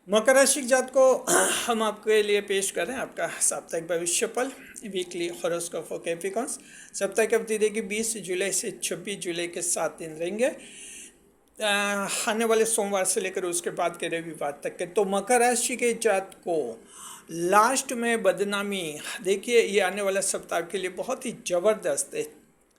मकर राशि के जात को हम आपके लिए पेश कर रहे हैं आपका साप्ताहिक भविष्यफल वीकली हॉरोस्कोप फॉर कैप्रिकॉन्स। सप्ताह की अवधि रहेगी 20 जुलाई से 26 जुलाई के 7 दिन रहेंगे। आने वाले सोमवार से लेकर उसके बाद के रविवार तक के। तो मकर राशि के जात को लास्ट में बदनामी देखिए, ये आने वाला सप्ताह के लिए बहुत ही ज़बरदस्त है।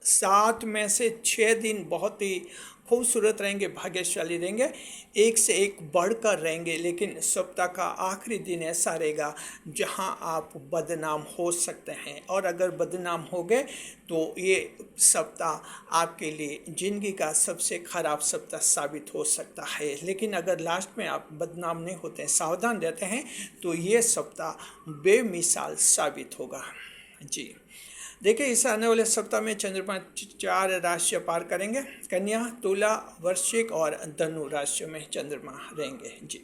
7 में से 6 दिन बहुत ही खूबसूरत रहेंगे, भाग्यशाली रहेंगे, एक से एक बढ़कर रहेंगे। लेकिन सप्ताह का आखिरी दिन ऐसा रहेगा जहां आप बदनाम हो सकते हैं, और अगर बदनाम हो गए तो ये सप्ताह आपके लिए ज़िंदगी का सबसे ख़राब सप्ताह साबित हो सकता है। लेकिन अगर लास्ट में आप बदनाम नहीं होते हैं, सावधान रहते हैं, तो ये सप्ताह बेमिसाल साबित होगा। जी देखिए, इस आने वाले सप्ताह में चंद्रमा 4 राशियाँ पार करेंगे। कन्या, तुला, वृश्चिक और धनु राशियों में चंद्रमा रहेंगे। जी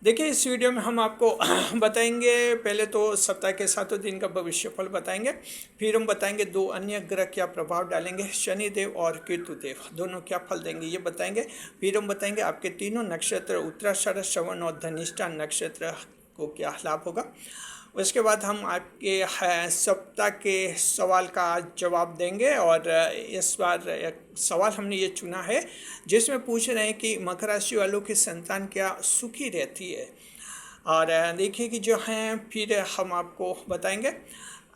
देखिए, इस वीडियो में हम आपको बताएंगे, पहले तो सप्ताह के 7 दिन का भविष्यफल बताएंगे, फिर हम बताएंगे 2 अन्य ग्रह क्या प्रभाव डालेंगे, शनिदेव और केतुदेव दोनों क्या फल देंगे ये बताएंगे। फिर हम बताएंगे आपके तीनों नक्षत्र उत्तराषाढ़, श्रवण और धनिष्ठा नक्षत्र को क्या लाभ होगा। उसके बाद हम आपके सप्ताह के सवाल का जवाब देंगे, और इस बार एक सवाल हमने ये चुना है जिसमें पूछ रहे हैं कि मकर राशि वालों की संतान क्या सुखी रहती है। और देखिए कि जो हैं, फिर हम आपको बताएंगे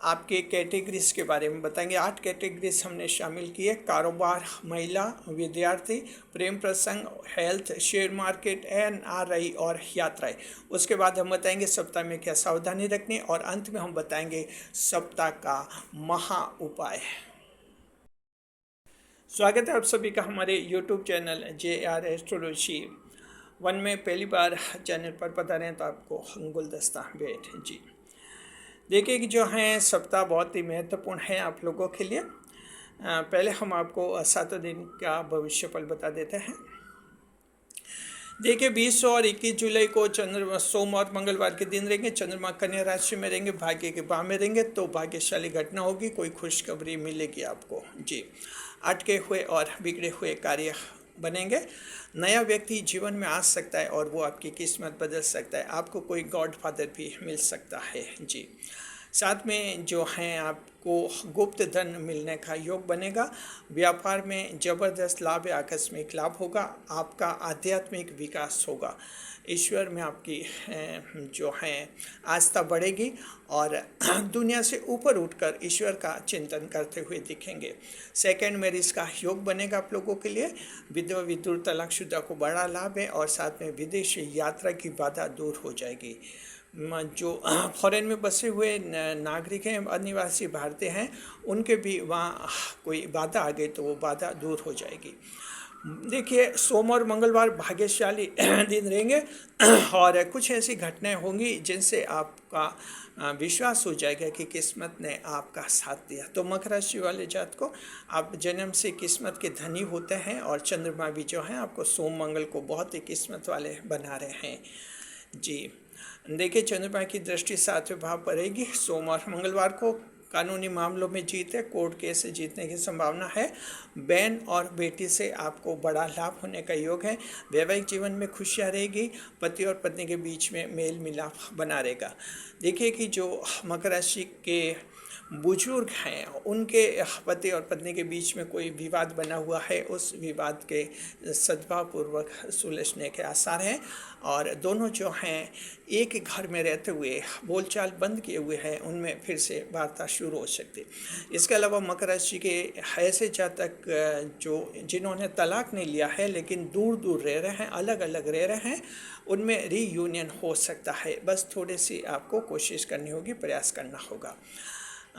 आपके कैटेगरीज के बारे में बताएंगे। 8 कैटेगरीज हमने शामिल किए: कारोबार, महिला, विद्यार्थी, प्रेम प्रसंग, हेल्थ, शेयर मार्केट, NRI और यात्राएं। उसके बाद हम बताएंगे सप्ताह में क्या सावधानी रखनी, और अंत में हम बताएंगे सप्ताह का महा उपाय। स्वागत है आप सभी का हमारे YouTube चैनल JR एस्ट्रोलॉजी 1 में पहली बार चैनल पर पधारे हैं तो आपको गुलदस्ता भेंट। जी देखिए कि जो हैं, सप्ताह बहुत ही महत्वपूर्ण है आप लोगों के लिए। पहले हम आपको 7 दिन का भविष्यफल बता देते हैं। देखिए, 20 और 21 जुलाई को चंद्रमा सोम और मंगलवार के दिन रहेंगे। चंद्रमा कन्या राशि में रहेंगे, भाग्य के भाव में रहेंगे, तो भाग्यशाली घटना होगी, कोई खुशखबरी मिलेगी आपको। जी अटके हुए और बिगड़े हुए कार्य बनेंगे। नया व्यक्ति जीवन में आ सकता है और वो आपकी किस्मत बदल सकता है। आपको कोई गॉड फादर भी मिल सकता है। जी साथ में जो हैं, आपको गुप्त धन मिलने का योग बनेगा। व्यापार में ज़बरदस्त लाभ या आकस्मिक लाभ होगा। आपका आध्यात्मिक विकास होगा। ईश्वर में आपकी जो है आस्था बढ़ेगी, और दुनिया से ऊपर उठकर ईश्वर का चिंतन करते हुए दिखेंगे। सेकंड मैरिज का योग बनेगा आप लोगों के लिए। विधवा विधुर तलाकशुदा को बड़ा लाभ है, और साथ में विदेशी यात्रा की बाधा दूर हो जाएगी। जो फॉरेन में बसे हुए नागरिक हैं, अनिवासी भारतीय हैं, उनके भी वहाँ कोई बाधा आ गई तो वो बाधा दूर हो जाएगी। देखिए, सोम और मंगलवार भाग्यशाली दिन रहेंगे, और कुछ ऐसी घटनाएं होंगी जिनसे आपका विश्वास हो जाएगा कि किस्मत ने आपका साथ दिया। तो मकर राशि वाले जात को आप जन्म से किस्मत के धनी होते हैं, और चंद्रमा भी जो है आपको सोम मंगल को बहुत ही किस्मत वाले बना रहे हैं। जी देखिए, चंद्रमा की दृष्टि 7वें भाव पर रहेगी। सोम और मंगलवार को कानूनी मामलों में जीत है, कोर्ट केस से जीतने की संभावना है। बहन और बेटी से आपको बड़ा लाभ होने का योग है। वैवाहिक जीवन में खुशियाँ रहेगी। पति और पत्नी के बीच में मेल मिलाप बना रहेगा। देखिए कि जो मकर राशि के बुजुर्ग हैं, उनके पति और पत्नी के बीच में कोई विवाद बना हुआ है, उस विवाद के सद्भावपूर्वक सुलझने के आसार हैं, और दोनों जो हैं एक घर में रहते हुए बोलचाल बंद किए हुए हैं, उनमें फिर से वार्ता शुरू हो सकती है। इसके अलावा मकर राशि के ऐसे जातक जो जिन्होंने तलाक नहीं लिया है लेकिन दूर दूर रह रहे हैं, अलग अलग रह रहे हैं, उनमें रीयूनियन हो सकता है। बस थोड़ी सी आपको कोशिश करनी होगी, प्रयास करना होगा।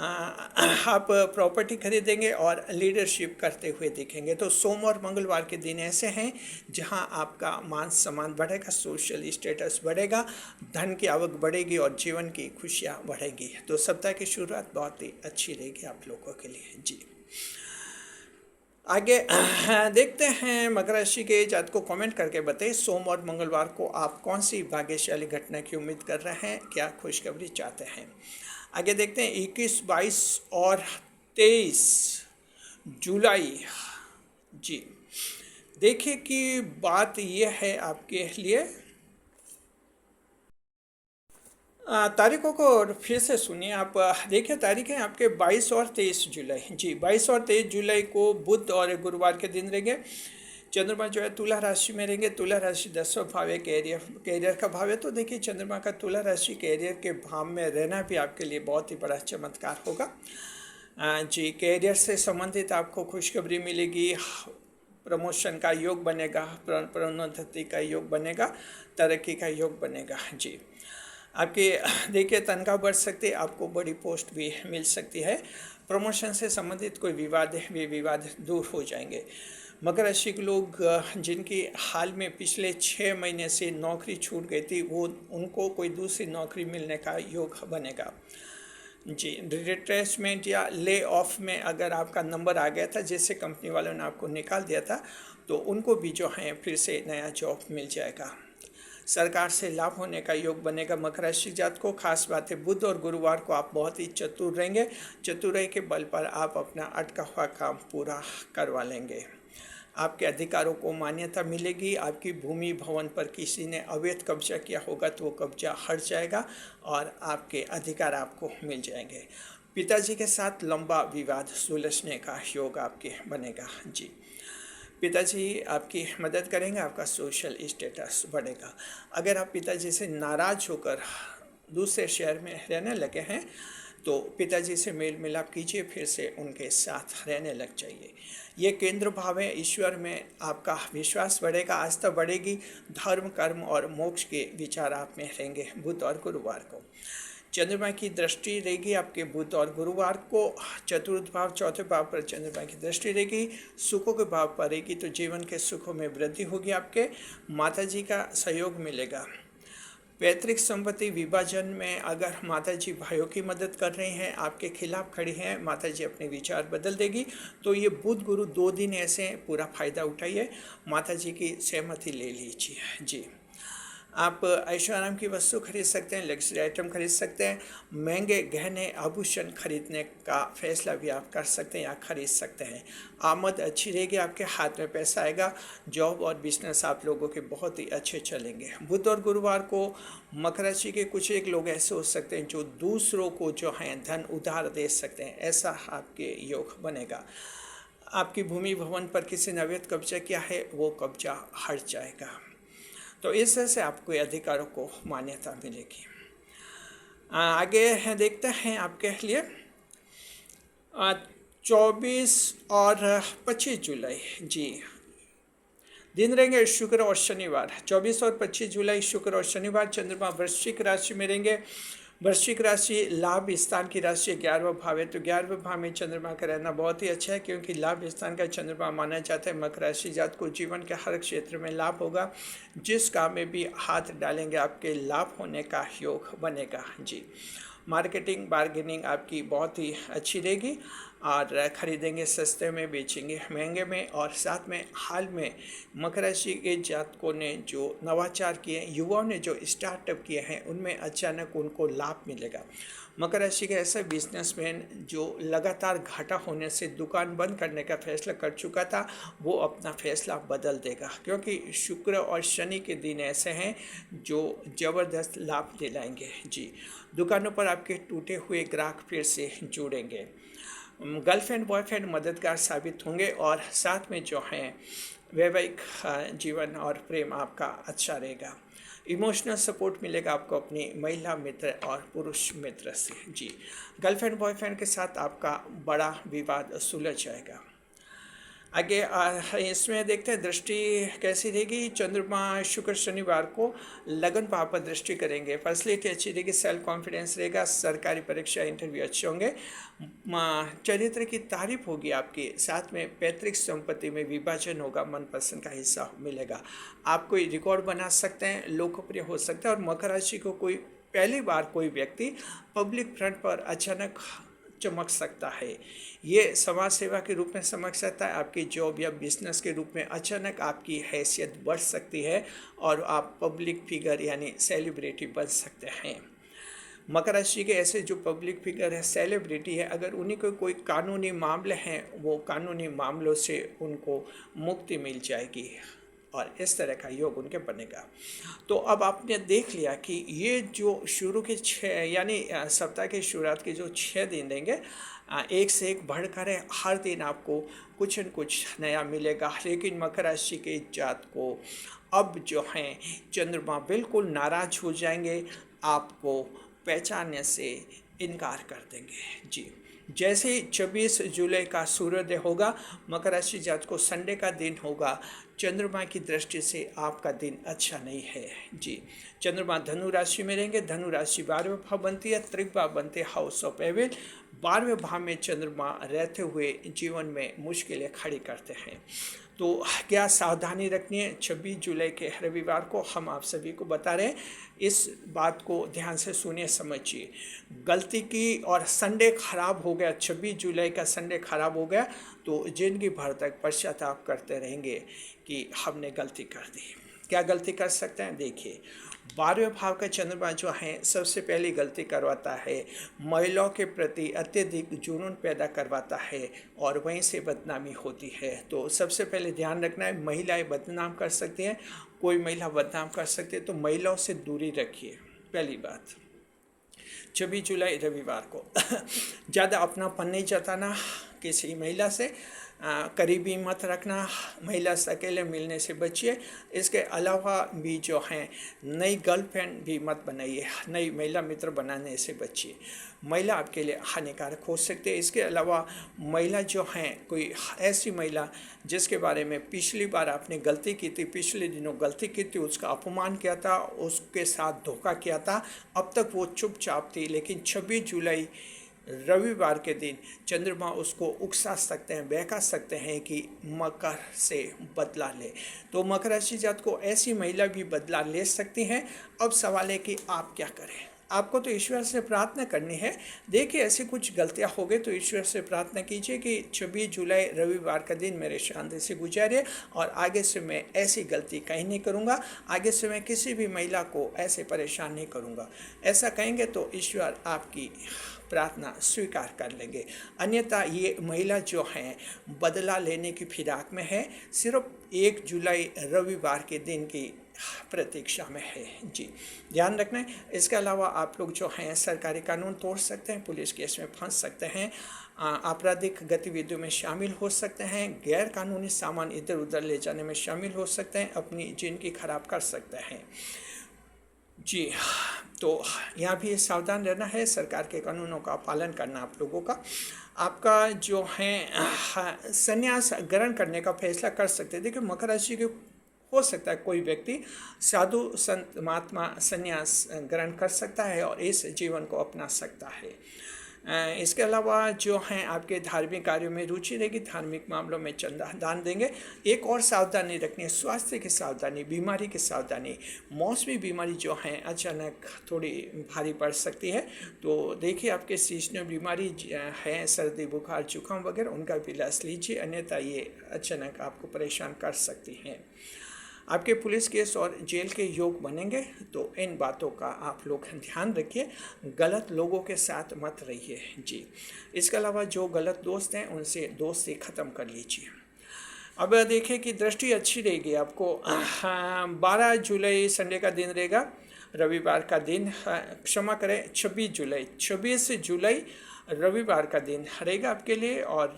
आप प्रॉपर्टी खरीदेंगे और लीडरशिप करते हुए दिखेंगे। तो सोम और मंगलवार के दिन ऐसे हैं जहां आपका मान सम्मान बढ़ेगा, सोशल स्टेटस बढ़ेगा, धन की आवक बढ़ेगी, और जीवन की खुशियां बढ़ेगी। तो सप्ताह की शुरुआत बहुत ही अच्छी रहेगी आप लोगों के लिए। जी आगे देखते हैं, मकर राशि के जातक को कमेंट करके बताइए सोम और मंगलवार को आप कौन सी भाग्यशाली घटना की उम्मीद कर रहे हैं, क्या खुशखबरी चाहते हैं। आगे देखते हैं 21, 22 और 23 जुलाई। जी देखिए कि बात यह है आपके लिए तारीखों को और फिर से सुनिए आप। देखिए तारीख है आपके 22 और 23 जुलाई। जी, 22 और 23 जुलाई को बुध और गुरुवार के दिन रहेंगे। चंद्रमा जो है तुला राशि में रहेंगे। तुला राशि 10वां भाव है, कैरियर का भाव है। तो देखिए चंद्रमा का तुला राशि कैरियर के भाव में रहना भी आपके लिए बहुत ही बड़ा चमत्कार होगा। जी, कैरियर से संबंधित आपको खुशखबरी मिलेगी। प्रमोशन का योग बनेगा, प्रोन्नति का योग बनेगा, तरक्की का योग बनेगा। जी, आपकी देखिए तनख्वाह बढ़ सकती है, आपको बड़ी पोस्ट भी मिल सकती है। प्रमोशन से संबंधित कोई विवाद है, वे विवाद दूर हो जाएंगे। मकर राशि के लोग जिनकी हाल में पिछले 6 महीने से नौकरी छूट गई थी, वो उनको कोई दूसरी नौकरी मिलने का योग बनेगा। जी, रिट्रेसमेंट या ले ऑफ में अगर आपका नंबर आ गया था, जैसे कंपनी वालों ने आपको निकाल दिया था, तो उनको भी जो है फिर से नया जॉब मिल जाएगा। सरकार से लाभ होने का योग बनेगा। मकर राशि जात को खास बात है, बुध और गुरुवार को आप बहुत ही चतुर रहेंगे। चतुराई के बल पर आप अपना अटका हुआ काम पूरा करवा लेंगे। आपके अधिकारों को मान्यता मिलेगी। आपकी भूमि भवन पर किसी ने अवैध कब्जा किया होगा तो वो कब्जा हट जाएगा और आपके अधिकार आपको मिल जाएंगे। पिताजी के साथ लंबा विवाद सुलझने का योग आपके बनेगा। जी, पिताजी आपकी मदद करेंगे, आपका सोशल स्टेटस बढ़ेगा। अगर आप पिताजी से नाराज होकर दूसरे शहर में रहने लगे हैं तो पिताजी से मेल मिलाप कीजिए, फिर से उनके साथ रहने लग जाइए। ये केंद्र भाव है, ईश्वर में आपका विश्वास बढ़ेगा, आस्था बढ़ेगी। धर्म, कर्म और मोक्ष के विचार आप में रहेंगे। बुध और गुरुवार को चंद्रमा की दृष्टि रहेगी आपके बुध और गुरुवार को। चतुर्थ भाव, चौथे भाव पर चंद्रमा की दृष्टि रहेगी, सुखों के भाव पर रहेगी, तो जीवन के सुखों में वृद्धि होगी। आपके माता जी का सहयोग मिलेगा। पैतृक संपत्ति विभाजन में अगर माताजी भाइयों की मदद कर रही हैं, आपके खिलाफ खड़ी हैं, माताजी अपने विचार बदल देगी। तो ये बुध गुरु 2 दिन ऐसे पूरा फायदा उठाइए, माताजी की सहमति ले लीजिए। जी, आप ऐशो आराम की वस्तु खरीद सकते हैं, लग्जरी आइटम खरीद सकते हैं, महंगे गहने आभूषण खरीदने का फैसला भी आप कर सकते हैं या खरीद सकते हैं। आमद अच्छी रहेगी, आपके हाथ में पैसा आएगा। जॉब और बिजनेस आप लोगों के बहुत ही अच्छे चलेंगे। बुध और गुरुवार को मकर राशि के कुछ एक लोग ऐसे हो सकते हैं जो दूसरों को जो हैं धन उधार दे सकते हैं, ऐसा आपके योग बनेगा। आपकी भूमि भवन पर किसी ने अवैध कब्जा किया है, वो कब्जा हट जाएगा। तो इस तरह से आपको अधिकारों को मान्यता मिलेगी। आगे है देखते हैं आपके लिए 24 और 25 जुलाई। जी, दिन रहेंगे शुक्र और शनिवार। 24 और 25 जुलाई शुक्र और शनिवार चंद्रमा वृश्चिक राशि में रहेंगे। वृश्चिक राशि लाभ स्थान की राशि 11वां भाव है, तो 11वें भाव में चंद्रमा का रहना बहुत ही अच्छा है, क्योंकि लाभ स्थान का चंद्रमा माना जाता है। मकर राशि जात को जीवन के हर क्षेत्र में लाभ होगा। जिस काम में भी हाथ डालेंगे आपके लाभ होने का योग बनेगा। जी, मार्केटिंग बार्गेनिंग आपकी बहुत ही अच्छी रहेगी और खरीदेंगे सस्ते में, बेचेंगे महंगे में। और साथ में हाल में मकर राशि के जातकों ने जो नवाचार किए, युवाओं ने जो स्टार्टअप किए हैं, उनमें अचानक उनको लाभ मिलेगा। मकर राशि के ऐसे बिजनेसमैन जो लगातार घाटा होने से दुकान बंद करने का फैसला कर चुका था, वो अपना फैसला बदल देगा, क्योंकि शुक्र और शनि के दिन ऐसे हैं जो ज़बरदस्त लाभ दिलाएंगे। जी, दुकानों पर आपके टूटे हुए ग्राहक फिर से जुड़ेंगे। गर्लफ्रेंड बॉयफ्रेंड मददगार साबित होंगे और साथ में जो हैं वैवाहिक जीवन और प्रेम आपका अच्छा रहेगा। इमोशनल सपोर्ट मिलेगा आपको अपनी महिला मित्र और पुरुष मित्र से। जी, गर्लफ्रेंड बॉयफ्रेंड के साथ आपका बड़ा विवाद सुलझ जाएगा। आगे इसमें देखते हैं दृष्टि कैसी रहेगी। चंद्रमा शुक्र शनिवार को लगन भाव पर दृष्टि करेंगे। फैसिलिटी अच्छी रहेगी, सेल्फ कॉन्फिडेंस रहेगा, सरकारी परीक्षा इंटरव्यू अच्छे होंगे, चरित्र की तारीफ होगी आपकी। साथ में पैतृक संपत्ति में विभाजन होगा, मनपसंद का हिस्सा मिलेगा। आप कोई रिकॉर्ड बना सकते हैं, लोकप्रिय हो सकते हैं। और मकर राशि को कोई पहली बार कोई व्यक्ति पब्लिक फ्रंट पर अचानक चमक सकता है। ये समाज सेवा के रूप में चमक सकता है। आपकी जॉब या बिजनेस के रूप में अचानक आपकी हैसियत बढ़ सकती है और आप पब्लिक फिगर यानी सेलिब्रिटी बन सकते हैं। मकर राशि के ऐसे जो पब्लिक फिगर है, सेलिब्रिटी है, अगर उन्हीं को कोई कानूनी मामले हैं, वो कानूनी मामलों से उनको मुक्ति मिल जाएगी। और इस तरह का योग उनके बनेगा। तो अब आपने देख लिया कि ये जो शुरू के 6 यानी सप्ताह की शुरुआत के जो 6 दिन रहेंगे, एक से एक बढ़कर है। हर दिन आपको कुछ न कुछ नया मिलेगा। लेकिन मकर राशि के जात को अब जो हैं चंद्रमा बिल्कुल नाराज हो जाएंगे, आपको पहचानने से इनकार कर देंगे। जी, जैसे ही 26 जुलाई का सूर्योदय होगा, मकर राशि जात को संडे का दिन होगा, चंद्रमा की दृष्टि से आपका दिन अच्छा नहीं है। जी, चंद्रमा धनु राशि में रहेंगे। धनु राशि 12वें भाव बनती है, त्रिक भाव बनते हैं हाउस ऑफ एविल। 12वें भाव में चंद्रमा रहते हुए जीवन में मुश्किलें खड़ी करते हैं। तो क्या सावधानी रखनी है 26 जुलाई के रविवार को, हम आप सभी को बता रहे हैं। इस बात को ध्यान से सुनिए, समझिए। गलती की और संडे खराब हो गया, 26 जुलाई का संडे खराब हो गया तो जिंदगी भर तक पश्चाताप करते रहेंगे कि हमने गलती कर दी। क्या गलती कर सकते हैं? देखिए, 12वें भाव का चंद्रमा जो है सबसे पहली गलती करवाता है, महिलाओं के प्रति अत्यधिक जुनून पैदा करवाता है और वहीं से बदनामी होती है। तो सबसे पहले ध्यान रखना है, महिलाएं बदनाम कर सकती हैं, कोई महिला बदनाम कर सकती है, तो महिलाओं से दूरी रखिए। पहली बात, 26 जुलाई रविवार को ज़्यादा अपनापन नहीं जताना किसी महिला से, करीबी मत रखना, महिला से अकेले मिलने से बचिए। इसके अलावा भी जो हैं नई गर्लफ्रेंड भी मत बनाइए, नई महिला मित्र बनाने से बचिए, महिला आपके लिए हानिकारक हो सकती है। इसके अलावा महिला जो हैं, कोई ऐसी महिला जिसके बारे में पिछली बार आपने गलती की थी, पिछले दिनों गलती की थी, उसका अपमान किया था, उसके साथ धोखा किया था, अब तक वो चुपचाप थी, लेकिन 26 जुलाई रविवार के दिन चंद्रमा उसको उकसा सकते हैं, बहका सकते हैं कि मकर से बदला ले। तो मकर राशि जात को ऐसी महिला भी बदला ले सकती हैं। अब सवाल है कि आप क्या करें। आपको तो ईश्वर से प्रार्थना करनी है। देखिए, ऐसी कुछ गलतियां हो गई तो ईश्वर से प्रार्थना कीजिए कि 26 जुलाई रविवार का दिन मेरे शांति से गुजारे और आगे से मैं ऐसी गलती कहीं नहीं करूंगा, आगे से मैं किसी भी महिला को ऐसे परेशान नहीं करूंगा। ऐसा कहेंगे तो ईश्वर आपकी प्रार्थना स्वीकार कर लेंगे। अन्यथा ये महिला जो हैं बदला लेने की फिराक में है, सिर्फ 1 जुलाई रविवार के दिन की प्रतीक्षा में है। जी, ध्यान रखना है। इसके अलावा आप लोग जो हैं सरकारी कानून तोड़ सकते हैं, पुलिस केस में फंस सकते हैं, आपराधिक गतिविधियों में शामिल हो सकते हैं, गैर कानूनी सामान इधर उधर ले जाने में शामिल हो सकते हैं, अपनी जिंदगी खराब कर सकते हैं। जी, तो यहाँ भी सावधान रहना है, सरकार के कानूनों का पालन करना आप लोगों का। आपका जो है संन्यास ग्रहण करने का फैसला कर सकते हैं। देखिए, मकर राशि के हो सकता है कोई व्यक्ति साधु संत महात्मा संन्यास ग्रहण कर सकता है और इस जीवन को अपना सकता है। इसके अलावा जो हैं आपके धार्मिक कार्यों में रुचि रहेगी, धार्मिक मामलों में चंदा दान देंगे। एक और सावधानी रखनी है, स्वास्थ्य की सावधानी, बीमारी की सावधानी। मौसमी बीमारी जो हैं अचानक थोड़ी भारी पड़ सकती है, तो देखिए आपके सीजनल बीमारी है, सर्दी बुखार जुकाम वगैरह, उनका भी इलाज लीजिए, अन्यथा ये अचानक आपको परेशान कर सकती हैं। आपके पुलिस केस और जेल के योग बनेंगे, तो इन बातों का आप लोग ध्यान रखिए, गलत लोगों के साथ मत रहिए। जी, इसके अलावा जो गलत दोस्त हैं उनसे दोस्ती ख़त्म कर लीजिए। अब देखिए कि दृष्टि अच्छी रहेगी आपको। 12 जुलाई संडे का दिन रहेगा, रविवार का दिन, क्षमा करें 26 जुलाई रविवार का दिन रहेगा आपके लिए। और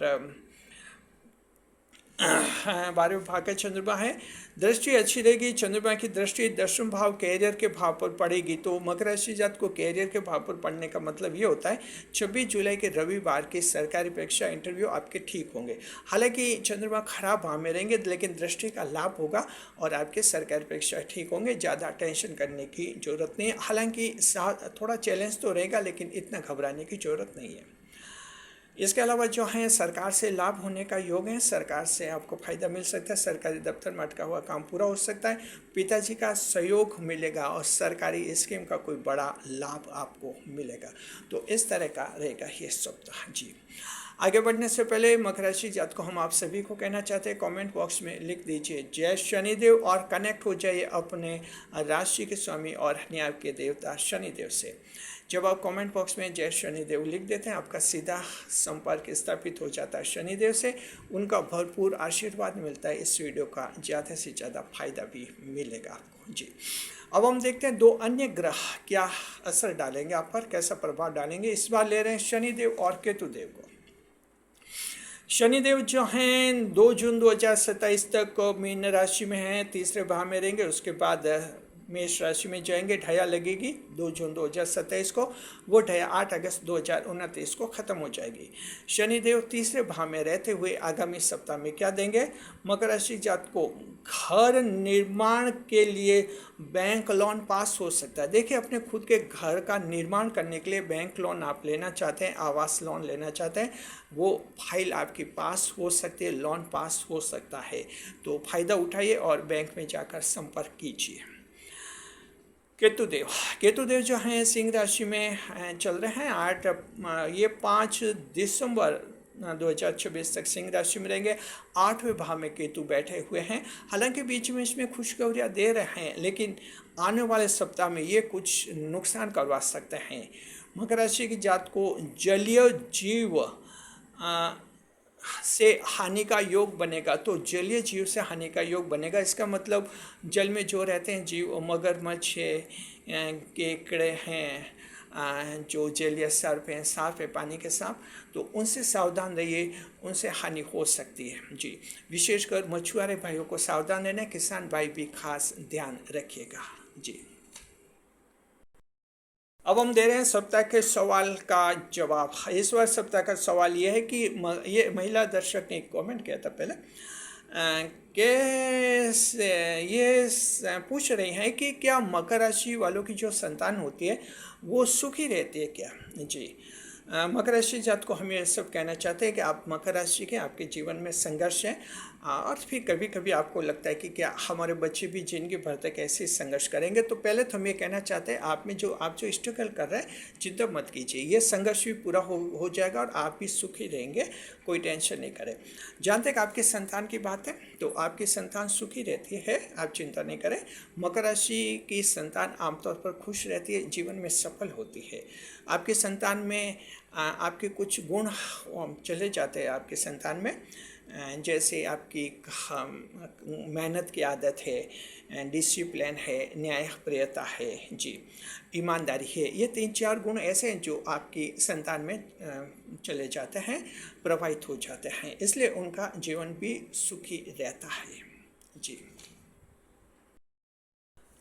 12वें भाव का चंद्रमा है, दृष्टि अच्छी रहेगी। चंद्रमा की दृष्टि 10वें भाव कैरियर के भाव पर पड़ेगी, तो मकर राशि जात को कैरियर के भाव पर पड़ने का मतलब ये होता है 26 जुलाई के रविवार की सरकारी परीक्षा इंटरव्यू आपके ठीक होंगे। हालांकि चंद्रमा खराब भाव में रहेंगे, लेकिन दृष्टि का लाभ होगा और आपके सरकारी परीक्षा ठीक होंगे। ज़्यादा टेंशन करने की ज़रूरत नहीं है। हालांकि थोड़ा चैलेंज तो रहेगा, लेकिन इतना घबराने की ज़रूरत नहीं है। इसके अलावा जो है सरकार से लाभ होने का योग है, सरकार से आपको फ़ायदा मिल सकता है, सरकारी दफ्तर में अटका हुआ काम पूरा हो सकता है, पिताजी का सहयोग मिलेगा और सरकारी स्कीम का कोई बड़ा लाभ आपको मिलेगा। तो इस तरह का रहेगा ये सप्ताह। जी, आगे बढ़ने से पहले मकर राशि जात को हम आप सभी को कहना चाहते हैं, कमेंट बॉक्स में लिख दीजिए जय शनिदेव और कनेक्ट हो जाइए अपने राशि के स्वामी और न्याय के देवता शनिदेव से। जब आप कमेंट बॉक्स में जय शनिदेव लिख देते हैं, आपका सीधा संपर्क स्थापित हो जाता है शनिदेव से, उनका भरपूर आशीर्वाद मिलता है। इस वीडियो का ज़्यादा से ज़्यादा फायदा भी मिलेगा आपको जी। अब हम देखते हैं 2 अन्य ग्रह क्या असर डालेंगे आप पर, कैसा प्रभाव डालेंगे। इस बार ले रहे हैं शनिदेव और केतुदेव को। शनिदेव जो हैं 2 जून 2027 तक मीन राशि में हैं, तीसरे भाव में रहेंगे। उसके बाद मेष राशि में जाएंगे, ढैया लगेगी 2 जून 2027 को, वो ढैया 8 अगस्त 2029 को ख़त्म हो जाएगी। शनिदेव तीसरे भाव में रहते हुए आगामी सप्ताह में क्या देंगे, मकर राशि जात को घर निर्माण के लिए बैंक लोन पास हो सकता है। देखिए, अपने खुद के घर का निर्माण करने के लिए बैंक लोन आप लेना चाहते हैं, आवास लोन लेना चाहते हैं, वो फाइल आपके पास हो सकती है, लोन पास हो सकता है। तो फ़ायदा उठाइए और बैंक में जाकर संपर्क कीजिए। केतुदेव जो हैं सिंह राशि में चल रहे हैं। ये 5 दिसंबर 2026 तक सिंह राशि में रहेंगे। 8वें भाव में केतु बैठे हुए हैं। हालांकि बीच में इसमें खुशखबरियाँ दे रहे हैं, लेकिन आने वाले सप्ताह में ये कुछ नुकसान करवा सकते हैं। मकर राशि की जात को जलीय जीव से हानि का योग बनेगा। तो जलीय जीव से हानि का योग बनेगा, इसका मतलब जल में जो रहते हैं जीव, मगरमच्छ है, केकड़े हैं, जो जलीय सर्प हैं, सांप है, पानी के सांप, तो उनसे सावधान रहिए, उनसे हानि हो सकती है जी। विशेषकर मछुआरे भाइयों को सावधान रहना, किसान भाई भी खास ध्यान रखिएगा जी। अब हम दे रहे हैं सप्ताह के सवाल का जवाब। इस बार सप्ताह का सवाल ये है कि ये महिला दर्शक ने कमेंट किया था पहले कि ये पूछ रही हैं कि क्या मकर राशि वालों की जो संतान होती है वो सुखी रहती है क्या जी। मकर राशि जात को हम ये सब कहना चाहते हैं कि आप मकर राशि के, आपके जीवन में संघर्ष है और फिर कभी कभी आपको लगता है कि क्या हमारे बच्चे भी जिंदगी भर तक ऐसे संघर्ष करेंगे। तो पहले तो हम ये कहना चाहते हैं, आप जो स्ट्रगल कर रहे हैं चिंता मत कीजिए, ये संघर्ष भी पूरा हो जाएगा और आप भी सुखी रहेंगे, कोई टेंशन नहीं करें। जहाँ तक आपके संतान की बात है तो आपकी संतान सुखी रहती है, आप चिंता नहीं करें। मकर राशि की संतान आमतौर पर खुश रहती है, जीवन में सफल होती है। आपके संतान में आपके कुछ गुण चले जाते हैं आपके संतान में, जैसे आपकी मेहनत की आदत है, डिसिप्लिन है, न्यायप्रियता है जी, ईमानदारी है। ये 3-4 गुण ऐसे हैं जो आपकी संतान में चले जाते हैं, प्रभावित हो जाते हैं, इसलिए उनका जीवन भी सुखी रहता है जी।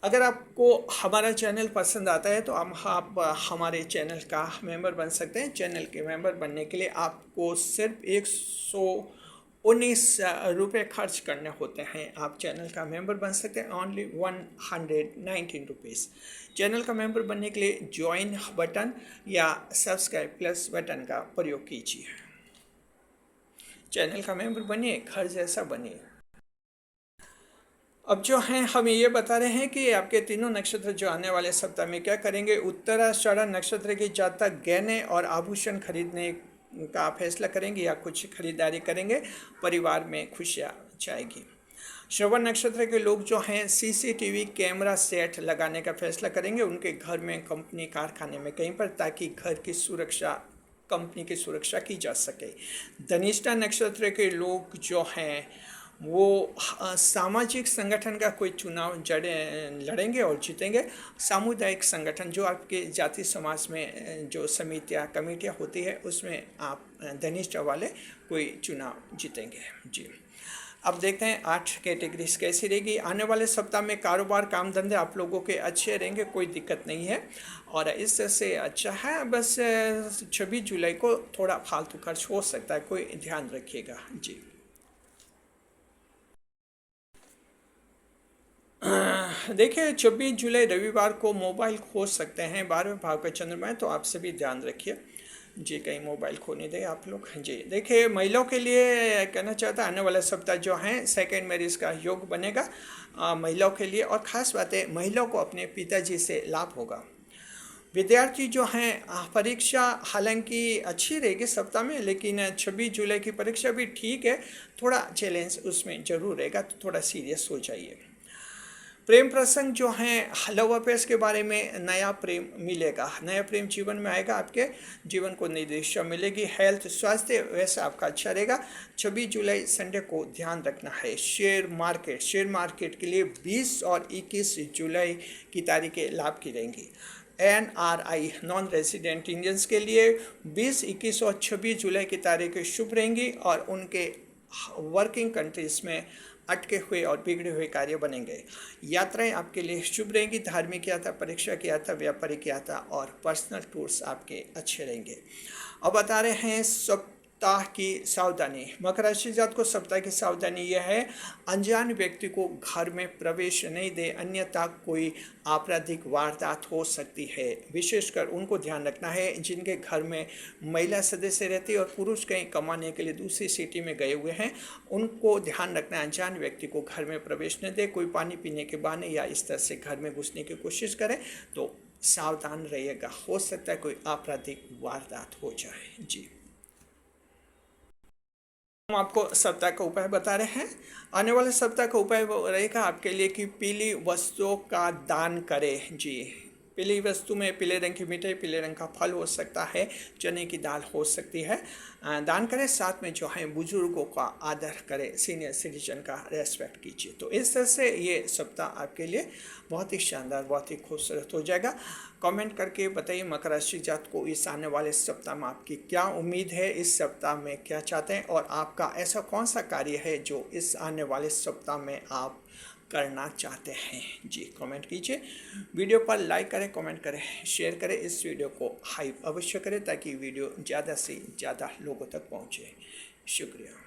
अगर आपको हमारा चैनल पसंद आता है तो आप हमारे चैनल का मेंबर बन सकते हैं। चैनल के मेंबर बनने के लिए आपको सिर्फ 119 रुपये खर्च करने होते हैं। आप चैनल का मेंबर बन सकते हैं, ओनली 119 रुपीज़। चैनल का मेंबर बनने के लिए ज्वाइन बटन या सब्सक्राइब प्लस बटन का प्रयोग कीजिए। चैनल का मेंबर बनिए, घर जैसा बनिए। अब जो हैं हमें ये बता रहे हैं कि आपके तीनों नक्षत्र जो आने वाले सप्ताह में क्या करेंगे। उत्तराषाढ़ा नक्षत्र की जातक गहने और आभूषण खरीदने का फैसला करेंगे या कुछ खरीदारी करेंगे, परिवार में खुशियाँ जाएगी। श्रवण नक्षत्र के लोग जो हैं CCTV कैमरा सेट लगाने का फैसला करेंगे, उनके घर में, कंपनी, कारखाने में, कहीं पर, ताकि घर की सुरक्षा, कंपनी की सुरक्षा की जा सके। धनिष्ठा नक्षत्र के लोग जो हैं वो सामाजिक संगठन का कोई चुनाव लड़ेंगे और जीतेंगे। सामुदायिक संगठन जो आपके जाति समाज में जो समितियाँ, कमेटियाँ होती है, उसमें आप धनिष्ठा वाले कोई चुनाव जीतेंगे जी। अब देखते हैं 8 कैटेगरीज कैसी रहेगी। आने वाले सप्ताह में कारोबार, काम धंधे आप लोगों के अच्छे रहेंगे, कोई दिक्कत नहीं है और इस तरह से अच्छा है। बस 26 जुलाई को थोड़ा फालतू खर्च हो सकता है, कोई ध्यान रखिएगा जी। देखिए 26 जुलाई रविवार को मोबाइल खो सकते हैं, 12वें भाव का चंद्रमा है, तो आप सभी ध्यान रखिए जी, कहीं मोबाइल खोने दें आप लोग जी। देखिए महिलाओं के लिए कहना चाहता आने वाला सप्ताह जो है सेकंड मैरिज का योग बनेगा महिलाओं के लिए, और ख़ास बात है महिलाओं को अपने पिताजी से लाभ होगा। विद्यार्थी जो हैं परीक्षा हालांकि अच्छी रहेगी सप्ताह में, लेकिन 26 जुलाई की परीक्षा भी ठीक है, थोड़ा चैलेंज उसमें ज़रूर रहेगा, तो थोड़ा सीरियस हो जाइए। प्रेम प्रसंग जो हैं, लव अफेयर्स के बारे में नया प्रेम मिलेगा, नया प्रेम जीवन में आएगा, आपके जीवन को नई दिशा मिलेगी। हेल्थ स्वास्थ्य वैसे आपका अच्छा रहेगा। 26 जुलाई संडे को ध्यान रखना है। शेयर मार्केट के लिए 20 और 21 जुलाई की तारीखें लाभ की रहेंगी। NRI नॉन रेजिडेंट इंडियंस के लिए 20, 21 और 26 जुलाई की तारीखें शुभ रहेंगी और उनके वर्किंग कंट्रीज में अटके हुए और बिगड़े हुए कार्य बनेंगे। यात्राएं आपके लिए शुभ रहेंगी। धार्मिक यात्रा, परीक्षा की यात्रा, व्यापारिक यात्रा और पर्सनल टूर्स आपके अच्छे रहेंगे। अब बता रहे हैं सप्ताह की सावधानी। मकर राशि जात को सप्ताह की सावधानी यह है, अनजान व्यक्ति को घर में प्रवेश नहीं दे, अन्यथा कोई आपराधिक वारदात हो सकती है। विशेषकर उनको ध्यान रखना है जिनके घर में महिला सदस्य रहती है और पुरुष कहीं कमाने के लिए दूसरी सिटी में गए हुए हैं, उनको ध्यान रखना है अनजान व्यक्ति को घर में प्रवेश न दे। कोई पानी पीने के बहाने या इस तरह से घर में घुसने की कोशिश करे तो सावधान रहिएगा, हो सकता है कोई आपराधिक वारदात हो जाए। जी, हम आपको सप्ताह का उपाय बता रहे हैं। आने वाले सप्ताह का उपाय रहेगा आपके लिए कि पीली वस्तुओं का दान करें। जी, पीली वस्तु में पीले रंग की मिठाई, पीले रंग का फल हो सकता है, चने की दाल हो सकती है, दान करें। साथ में जो है बुजुर्गों का आदर करें, सीनियर सिटीजन का रेस्पेक्ट कीजिए। तो इस तरह से ये सप्ताह आपके लिए बहुत ही शानदार, बहुत ही खूबसूरत हो जाएगा। कमेंट करके बताइए मकर राशि जात को इस आने वाले सप्ताह में आपकी क्या उम्मीद है, इस सप्ताह में क्या चाहते हैं और आपका ऐसा कौन सा कार्य है जो इस आने वाले सप्ताह में आप करना चाहते हैं। जी, कमेंट कीजिए। वीडियो पर लाइक करें, कमेंट करें, शेयर करें। इस वीडियो को हाइप अवश्य करें ताकि वीडियो ज़्यादा से ज़्यादा लोगों तक पहुँचे। शुक्रिया।